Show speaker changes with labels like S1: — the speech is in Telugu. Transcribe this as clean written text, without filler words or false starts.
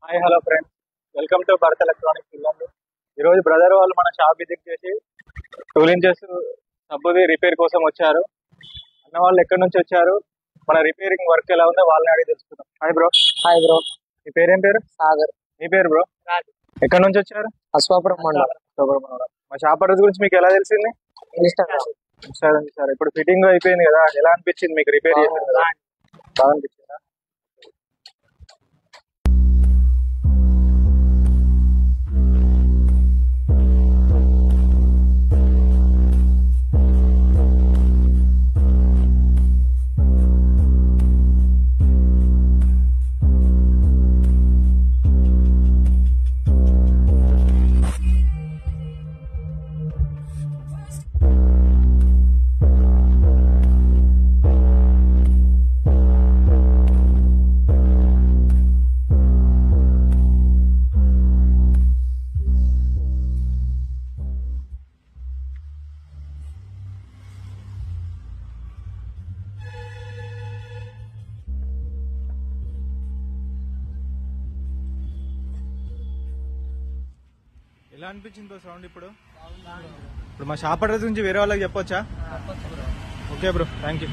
S1: Hi hello friends, welcome to Bharat electronics Yellandu. ఈరోజు బ్రదర్ వాళ్ళు మన షాప్ విజిట్ చేసి 2 ఇంచెస్ సబ్బుది రిపేర్ కోసం వచ్చారు. అన్న వాళ్ళు ఎక్కడి నుంచి వచ్చారు, మన రిపేరింగ్ వర్క్ ఎలా ఉందో వాళ్ళని అడిగి తెలుసుకుందాం. Hi bro.
S2: Hi bro.
S1: మీ పేరేం పేరు?
S2: సాగర్.
S1: మీ పేరు బ్రో? ఎక్కడి నుంచి వచ్చారు?
S2: అశ్వాపురం మండలం.
S1: మా షాప్ అడ్రస్ గురించి మీకు ఎలా తెలిసింది? సరే, ఇప్పుడు ఫిట్టింగ్ అయిపోయింది కదా, ఎలా అనిపించింది మీకు? రిపేర్ చేసింది కదా, బాగా అనిపించిందా? ఎలా అనిపించింది బ్రో సౌండ్? ఇప్పుడు మా షాప్ అడ్రస్ గురించి వేరే వాళ్ళకి చెప్పొచ్చా? Okay bro, thank you.